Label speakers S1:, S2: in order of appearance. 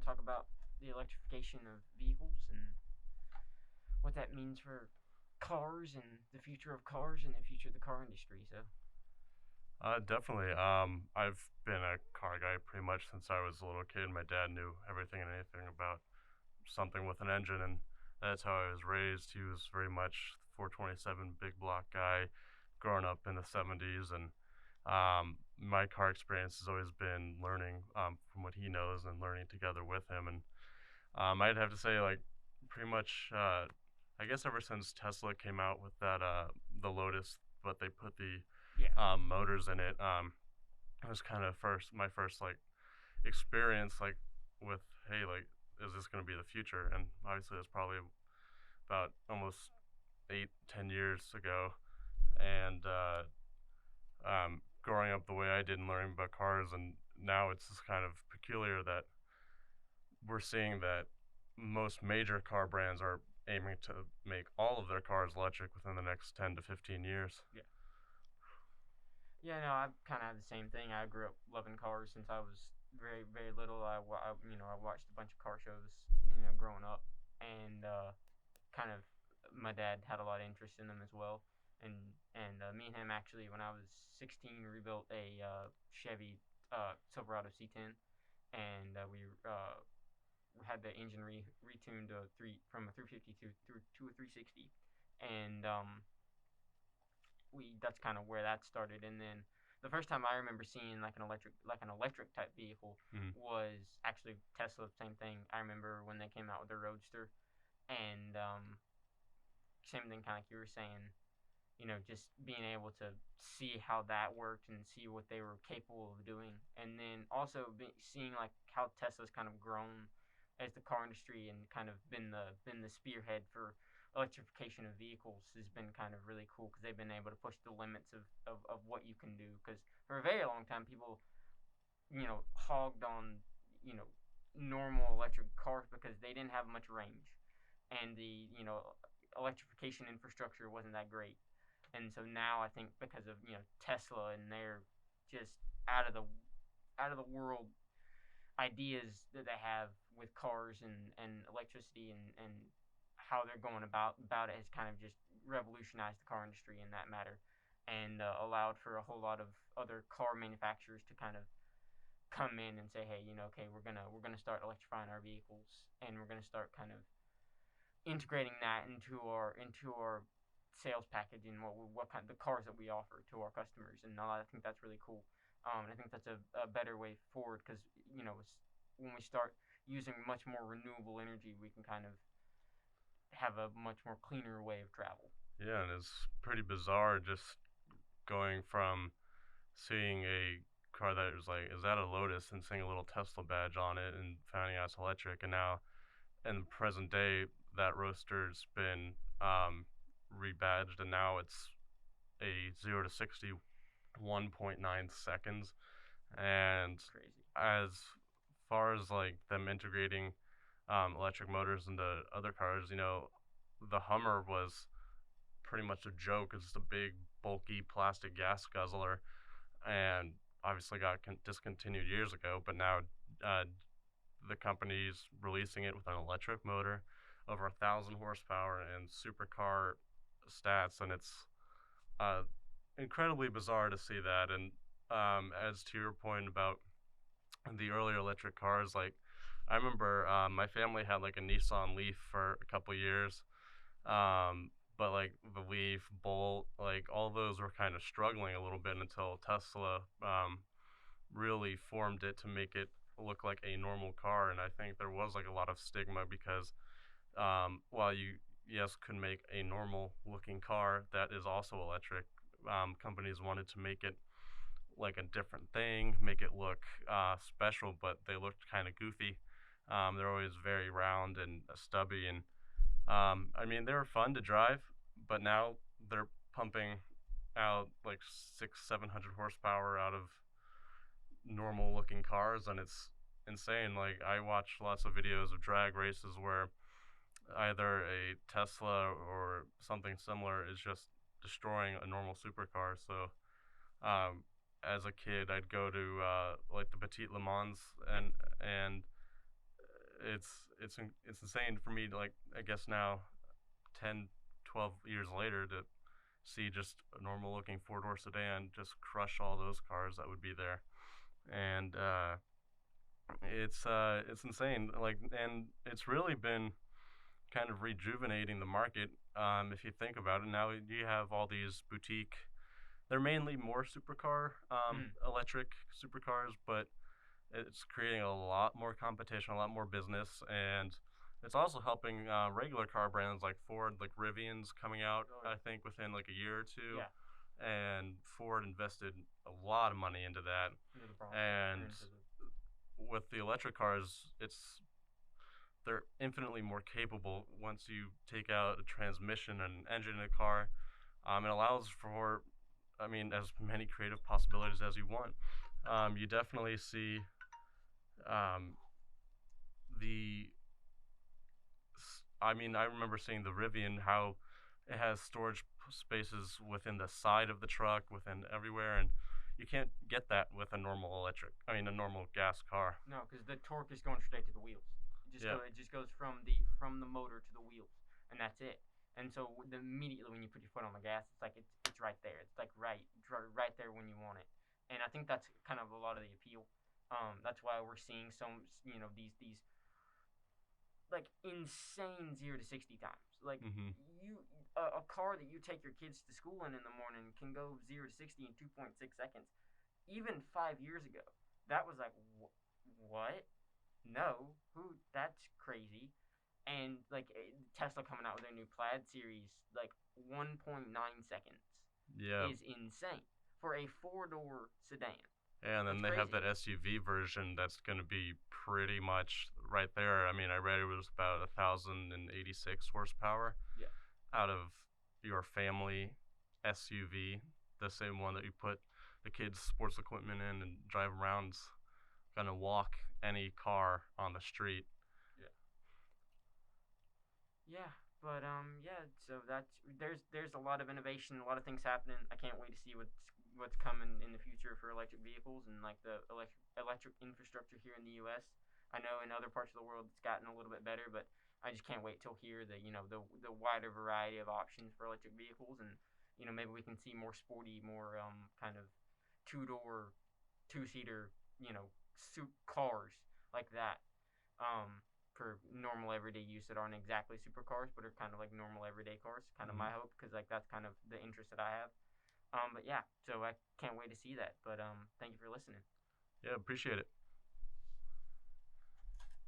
S1: want to talk about the electrification of vehicles and what that means for cars and the future of cars and the future of the car industry. So,
S2: Definitely. I've been a car guy pretty much since I was a little kid. My dad knew everything and anything about something with an engine, and that's how I was raised. He was very much 427 big block guy, growing up in the 70s, and my car experience has always been learning from what he knows and learning together with him. And I'd have to say, like, pretty much, I guess ever since Tesla came out with that the Lotus, but they put the
S1: yeah,
S2: motors in it. It was kind of my first like experience like with, hey, like, is this going to be the future? And obviously it's probably about almost 8-10 years ago. And growing up the way I did and learning about cars, and now it's just kind of peculiar that we're seeing that most major car brands are aiming to make all of their cars electric within the next 10 to 15 years.
S1: yeah, yeah. No, I kind of have the same thing. I grew up loving cars since I was very, very little. I watched a bunch of car shows, growing up, and kind of my dad had a lot of interest in them as well. And me and him actually, when I was 16, rebuilt a Chevy Silverado C10, and we had the engine retuned to from a 350 to a 360, and we that's kind of where that started. And then the first time I remember seeing like an electric type vehicle
S2: Mm.
S1: was actually Tesla. Same thing. I remember when they came out with their Roadster, and same thing, kind of like you were saying. Just being able to see how that worked and see what they were capable of doing, and then also seeing like how Tesla's kind of grown as the car industry and kind of been the spearhead for electrification of vehicles has been kind of really cool because they've been able to push the limits of what you can do. Because for a very long time, people hogged on you know normal electric cars because they didn't have much range, and the electrification infrastructure wasn't that great. And so now I think because of Tesla and their just out of the out of the world ideas that they have with cars and electricity and how they're going about it has kind of just revolutionized the car industry in that matter, and allowed for a whole lot of other car manufacturers to kind of come in and say, hey, okay, we're gonna start electrifying our vehicles, and we're gonna start kind of integrating that into our sales package and what kind of the cars that we offer to our customers. And I think that's really cool. And I think that's a better way forward because when we start using much more renewable energy, we can kind of have a much more cleaner way of travel.
S2: Yeah, and it's pretty bizarre just going from seeing a car that was like, is that a Lotus, and seeing a little Tesla badge on it and finding out it's electric. And now in the present day, that roaster's been rebadged, and now it's a 0 to 60 1.9 seconds. And
S1: Crazy.
S2: as far as like them integrating electric motors into other cars, the Hummer was pretty much a joke. It's just a big, bulky plastic gas guzzler, and obviously got discontinued years ago. But now uh, the company's releasing it with an electric motor, over 1,000 horsepower and supercar stats, and it's uh, incredibly bizarre to see that. And as to your point about the earlier electric cars, like, I remember my family had like a Nissan Leaf for a couple years, but like the Leaf, Bolt, like all those were kind of struggling a little bit until Tesla really formed it to make it look like a normal car. And I think there was like a lot of stigma because while you, yes, could make a normal looking car that is also electric, companies wanted to make it like a different thing, make it look special, but they looked kind of goofy. They're always very round and stubby, and I mean, they were fun to drive, but now they're pumping out like 700 horsepower out of normal looking cars, and it's insane. Like, I watch lots of videos of drag races where either a Tesla or something similar is just destroying a normal supercar. So um, as a kid, I'd go to like the Petit Le Mans,
S1: Yeah.
S2: and it's insane for me to, like, I guess now 10, 12 years later to see just a normal looking four-door sedan just crush all those cars that would be there. And it's insane. Like, and it's really been kind of rejuvenating the market. If you think about it, now you have all these boutique. They're mainly more supercar,
S1: Mm.
S2: electric supercars, but it's creating a lot more competition, a lot more business, and it's also helping regular car brands like Ford, like Rivian's coming out,
S1: Oh
S2: I think, within like a year or two.
S1: yeah.
S2: And Ford invested a lot of money into that.
S1: Into the Bronco or
S2: And
S1: into the
S2: with the electric cars, they're infinitely more capable once you take out a transmission and engine in a car. It allows for, I mean, as many creative possibilities as you want. You definitely see um, the I mean, I remember seeing the Rivian, how it has storage spaces within the side of the truck, within everywhere, and you can't get that with a normal electric. I mean, a normal gas car.
S1: no, because the torque is going straight to the wheels.
S2: Yeah,
S1: It just goes from the motor to the wheels, and that's it. And so immediately when you put your foot on the gas, it's like it's right there. It's like right there when you want it. And I think that's kind of a lot of the appeal. That's why we're seeing some these like insane 0 to 60 times. Like
S2: hmm
S1: a car that you take your kids to school in the morning can go 0 to 60 in 2.6 seconds. Even 5 years ago, that was like what? No, who? That's crazy. And like Tesla coming out with their new Plaid series, like 1.9 seconds
S2: yeah.
S1: is insane for a four-door sedan.
S2: And then
S1: That's
S2: they have
S1: crazy.
S2: that SUV version that's going to be pretty much right there. I mean, I read it was about 1,086 horsepower
S1: Yeah.
S2: out of your family SUV, the same one that you put the kids' sports equipment in and drive around. Gonna walk any car on the street.
S1: Yeah. Yeah, but yeah. So there's a lot of innovation, a lot of things happening. I can't wait to see what's coming in the future for electric vehicles and like the electric infrastructure here in the U.S. I know in other parts of the world it's gotten a little bit better, but I just can't wait till here the the wider variety of options for electric vehicles, and maybe we can see more sporty, more kind of two-door, two-seater, suit cars like that. For normal everyday use that aren't exactly supercars, but are kind of like normal everyday cars. Kind of
S2: Mm-hmm.
S1: my hope, because like that's kind of the interest that I have. But yeah, so I can't wait to see that. But thank you for listening.
S2: Yeah, appreciate it.